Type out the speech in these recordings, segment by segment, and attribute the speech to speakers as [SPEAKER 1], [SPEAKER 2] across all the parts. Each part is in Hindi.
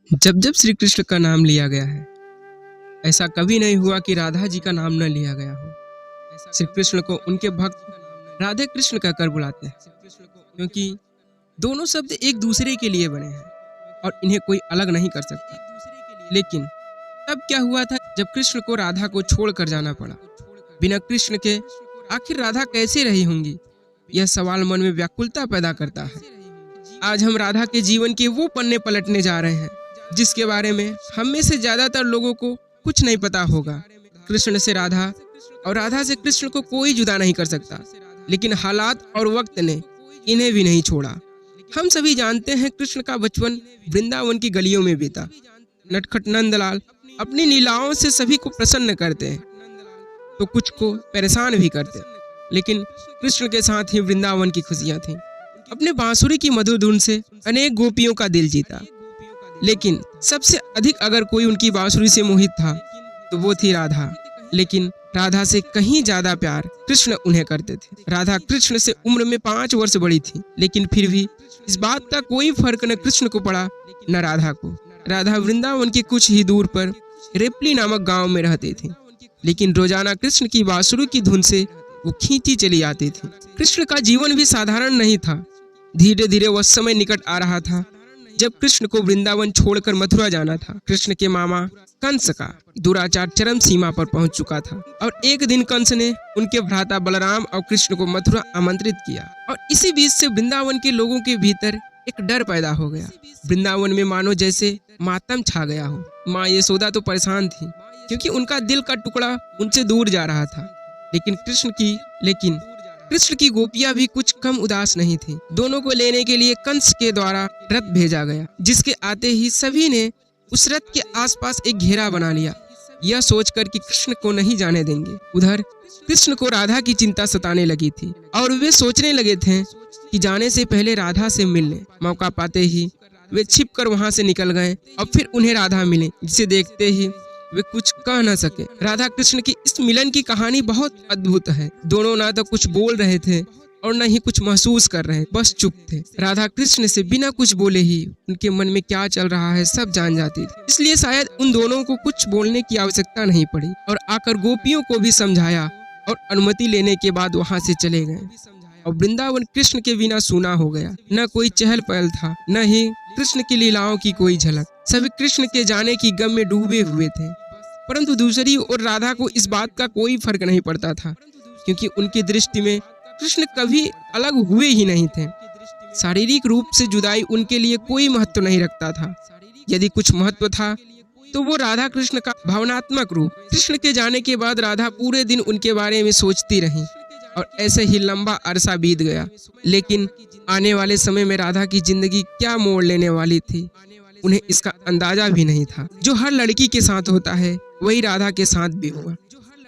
[SPEAKER 1] जब जब श्री कृष्ण का नाम लिया गया है, ऐसा कभी नहीं हुआ कि राधा जी का नाम न लिया गया हो। श्री कृष्ण को उनके भक्त राधे कृष्ण कहकर बुलाते हैं, क्योंकि दोनों शब्द एक दूसरे के लिए बने हैं और इन्हें कोई अलग नहीं कर सकता। लेकिन तब क्या हुआ था जब कृष्ण को राधा को छोड़कर जाना पड़ा। बिना कृष्ण के आखिर राधा कैसे रही होंगी, यह सवाल मन में व्याकुलता पैदा करता है। आज हम राधा के जीवन के वो पन्ने पलटने जा रहे हैं जिसके बारे में हम में से ज्यादातर लोगों को कुछ नहीं पता होगा। कृष्ण से राधा और राधा से कृष्ण को कोई जुदा नहीं कर सकता, लेकिन हालात और वक्त ने इन्हें भी नहीं छोड़ा। हम सभी जानते हैं कृष्ण का बचपन वृंदावन की गलियों में बीता। नटखट नंदलाल अपनी लीलाओं से सभी को प्रसन्न करते हैं तो कुछ को परेशान भी करते, लेकिन कृष्ण के साथ ही वृंदावन की खुशियां थीं। अपने बांसुरी की मधुर धुन से अनेक गोपियों का दिल जीता, लेकिन सबसे अधिक अगर कोई उनकी बांसुरी से मोहित था तो वो थी राधा। लेकिन राधा से कहीं ज्यादा प्यार कृष्ण उन्हें करते थे। राधा कृष्ण से उम्र में 5 वर्ष बड़ी थी, लेकिन फिर भी इस बात का कोई फर्क न कृष्ण को पड़ा न राधा को। राधा वृंदावन के कुछ ही दूर पर रेपली नामक गांव में रहती थी, लेकिन रोजाना कृष्ण की बांसुरी की धुन से वो खींची चली आती थी। कृष्ण का जीवन भी साधारण नहीं था। धीरे धीरे वह समय निकट आ रहा था जब कृष्ण को वृंदावन छोड़कर मथुरा जाना था। कृष्ण के मामा कंस का दुराचार चरम सीमा पर पहुंच चुका था और एक दिन कंस ने उनके भ्राता बलराम और कृष्ण को मथुरा आमंत्रित किया, और इसी बीच से वृंदावन के लोगों के भीतर एक डर पैदा हो गया। वृंदावन में मानो जैसे मातम छा गया हो। माँ यशोदा तो परेशान थी क्योंकि उनका दिल का टुकड़ा उनसे दूर जा रहा था, लेकिन कृष्ण की गोपियां भी कुछ कम उदास नहीं थी। दोनों को लेने के लिए कंस के द्वारा रथ भेजा गया, जिसके आते ही सभी ने उस रथ के आसपास एक घेरा बना लिया, यह सोचकर कि कृष्ण को नहीं जाने देंगे। उधर कृष्ण को राधा की चिंता सताने लगी थी और वे सोचने लगे थे कि जाने से पहले राधा से मिल लें। मौका पाते ही वे छिपकर वहां से निकल गए और फिर उन्हें राधा मिली, जिसे देखते ही वे कुछ कह न सके। राधा कृष्ण की इस मिलन की कहानी बहुत अद्भुत है। दोनों ना तो कुछ बोल रहे थे और न ही कुछ महसूस कर रहे, बस चुप थे। राधा कृष्ण से बिना कुछ बोले ही उनके मन में क्या चल रहा है सब जान जाती थी, इसलिए शायद उन दोनों को कुछ बोलने की आवश्यकता नहीं पड़ी और आकर गोपियों को भी समझाया और अनुमति लेने के बाद वहां से चले गए। और वृंदावन कृष्ण के बिना सूना हो गया। न कोई चहल पहल था, न ही कृष्ण की लीलाओं की कोई झलक। सभी कृष्ण के जाने की गम में डूबे हुए थे, परंतु दूसरी ओर राधा को इस बात का कोई फर्क नहीं पड़ता था, क्योंकि उनकी दृष्टि में कृष्ण कभी अलग हुए ही नहीं थे। शारीरिक रूप से जुदाई उनके लिए कोई महत्व नहीं रखता था। यदि कुछ महत्व था तो वो राधा कृष्ण का भावनात्मक रूप। कृष्ण के जाने के बाद राधा पूरे दिन उनके बारे में सोचती रही और ऐसे ही लंबा अरसा बीत गया। लेकिन आने वाले समय में राधा की जिंदगी क्या मोड़ लेने वाली थी, उन्हें इसका अंदाजा भी नहीं था। जो हर लड़की के साथ होता है वही राधा के साथ भी हुआ।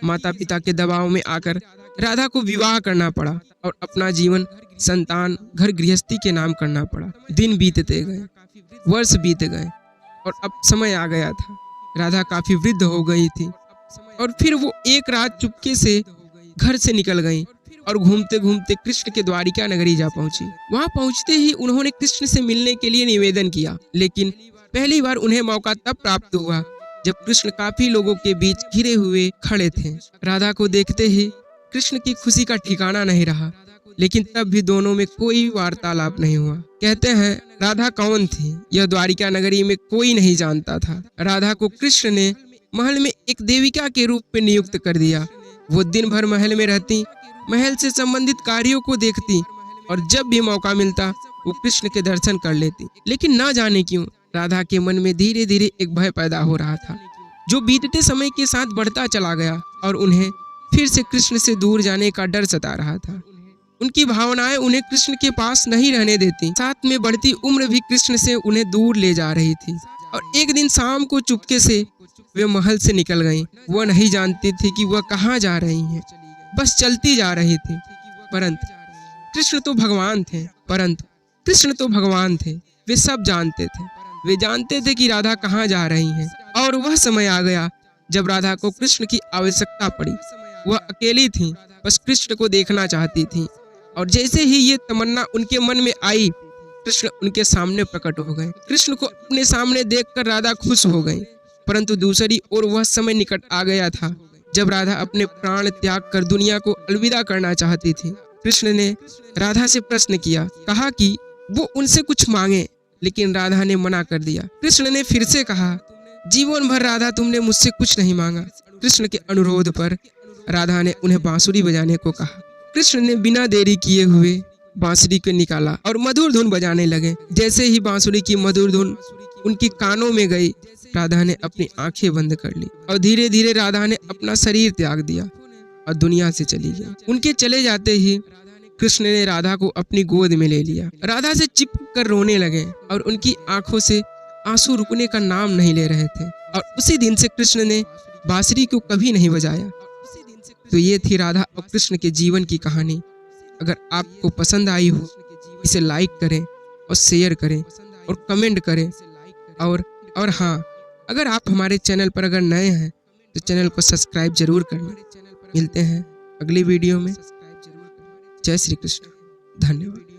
[SPEAKER 1] माता पिता के दबाव में आकर राधा को विवाह करना पड़ा और अपना जीवन संतान घर गृहस्थी के नाम करना पड़ा। दिन बीतते गए, वर्ष बीत गए और अब समय आ गया था। राधा काफी वृद्ध हो गई थी और फिर वो एक रात चुपके से घर से निकल गई और घूमते घूमते कृष्ण के द्वारिका नगरी जा पहुंची। वहां पहुंचते ही उन्होंने कृष्ण से मिलने के लिए निवेदन किया, लेकिन पहली बार उन्हें मौका तब प्राप्त हुआ जब कृष्ण काफी लोगों के बीच घिरे हुए खड़े थे। राधा को देखते ही कृष्ण की खुशी का ठिकाना नहीं रहा, लेकिन तब भी दोनों में कोई वार्तालाप नहीं हुआ। कहते हैं राधा कौन थी यह द्वारिका नगरी में कोई नहीं जानता था। राधा को कृष्ण ने महल में एक देविका के रूप में नियुक्त कर दिया। वो दिन भर महल में रहती, महल से संबंधित कार्यों को देखती और जब भी मौका मिलता वो कृष्ण के दर्शन कर लेती। लेकिन न जाने क्यों राधा के मन में धीरे धीरे एक भय पैदा हो रहा था, जो बीतते समय के साथ बढ़ता चला गया और उन्हें फिर से कृष्ण से दूर जाने का डर सता रहा था। उनकी भावनाएं उन्हें कृष्ण के पास नहीं रहने देती। साथ में बढ़ती उम्र भी कृष्ण से उन्हें दूर ले जा रही थी। और एक दिन शाम को चुपके से वे महल से निकल गईं। वह नहीं जानती थी कि वह कहाँ जा रही हैं, बस चलती जा रही थी। परंतु कृष्ण तो भगवान थे। वे सब जानते थे। वे जानते थे कि राधा कहाँ जा रही हैं। और वह समय आ गया जब राधा को कृष्ण की आवश्यकता पड़ी। वह अकेली थी, बस कृष्ण को देखना चाहती थी। और जैसे ही ये तमन्ना उनके मन में आई, कृष्ण उनके सामने प्रकट हो गए। कृष्ण को अपने सामने देखकर राधा खुश हो गई, परंतु दूसरी ओर वह समय निकट आ गया था जब राधा अपने प्राण त्याग कर दुनिया को अलविदा करना चाहती थी। कृष्ण ने राधा से प्रश्न किया, कहा कि वो उनसे कुछ मांगे, लेकिन राधा ने मना कर दिया। कृष्ण ने फिर से कहा, जीवन भर राधा तुमने मुझसे कुछ नहीं मांगा। कृष्ण के अनुरोध पर राधा ने उन्हें बांसुरी बजाने को कहा। कृष्ण ने बिना देरी किए हुए बांसुरी को निकाला और मधुर धुन बजाने लगे। जैसे ही बांसुरी की मधुर धुन उनकी कानों में गई, राधा ने अपनी आंखें बंद कर ली और धीरे धीरे राधा ने अपना शरीर त्याग दिया और दुनिया से चली गई। उनके चले जाते ही कृष्ण ने राधा को अपनी गोद में ले लिया। राधा से चिपक कर रोने लगे और उनकी आंखों से आंसू रुकने का नाम नहीं ले रहे थे। और उसी दिन से कृष्ण ने बांसुरी को कभी नहीं बजाया। तो ये थी राधा और कृष्ण के जीवन की कहानी। अगर आपको पसंद आई हो, इसे लाइक करें और शेयर करें और कमेंट करें। और हाँ, अगर आप हमारे चैनल पर अगर नए हैं तो चैनल को सब्सक्राइब जरूर करना। मिलते हैं अगली वीडियो में। जय श्री कृष्ण। धन्यवाद।